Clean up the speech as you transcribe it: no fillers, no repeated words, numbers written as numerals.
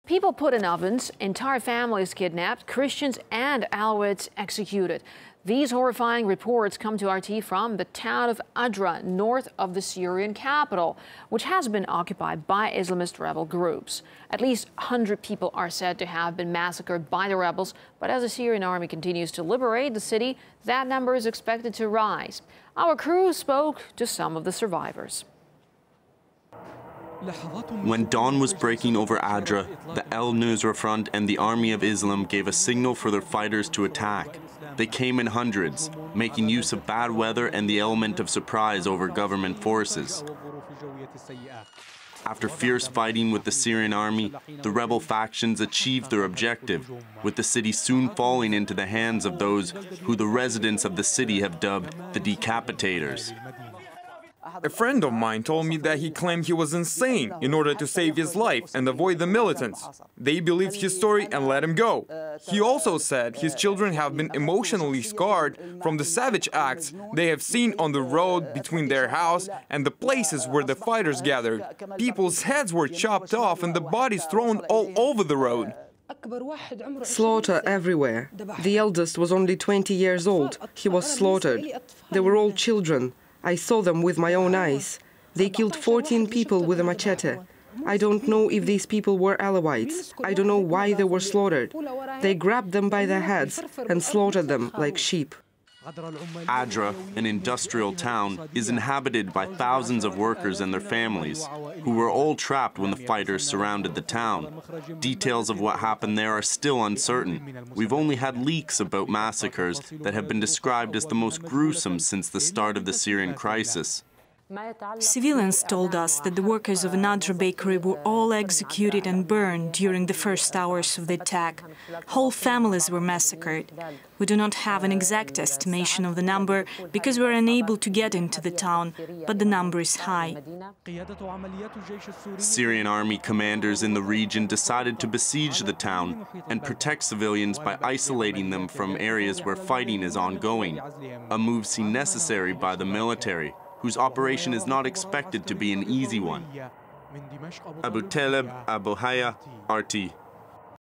People put in ovens, entire families kidnapped, Christians and Alawites executed. These horrifying reports come to RT from the town of Adra, north of the Syrian capital, which has been occupied by Islamist rebel groups. At least 100 people are said to have been massacred by the rebels, but as the Syrian army continues to liberate the city, that number is expected to rise. Our crew spoke to some of the survivors. When dawn was breaking over Adra, the El Nusra Front and the Army of Islam gave a signal for their fighters to attack. They came in hundreds, making use of bad weather and the element of surprise over government forces. After fierce fighting with the Syrian army, the rebel factions achieved their objective, with the city soon falling into the hands of those who the residents of the city have dubbed the decapitators. A friend of mine told me that he claimed he was insane in order to save his life and avoid the militants. They believed his story and let him go. He also said his children have been emotionally scarred from the savage acts they have seen on the road between their house and the places where the fighters gathered. People's heads were chopped off and the bodies thrown all over the road. Slaughter everywhere. The eldest was only 20 years old. He was slaughtered. They were all children. I saw them with my own eyes. They killed 14 people with a machete. I don't know if these people were Alawites. I don't know why they were slaughtered. They grabbed them by their heads and slaughtered them like sheep. Adra, an industrial town, is inhabited by thousands of workers and their families, who were all trapped when the fighters surrounded the town. Details of what happened there are still uncertain. We've only had leaks about massacres that have been described as the most gruesome since the start of the Syrian crisis. Civilians told us that the workers of an Adra bakery were all executed and burned during the first hours of the attack. Whole families were massacred. We do not have an exact estimation of the number because we are unable to get into the town, but the number is high. Syrian army commanders in the region decided to besiege the town and protect civilians by isolating them from areas where fighting is ongoing, a move seen necessary by the military, whose operation is not expected to be an easy one. Abu Talib, Abu Haya, RT.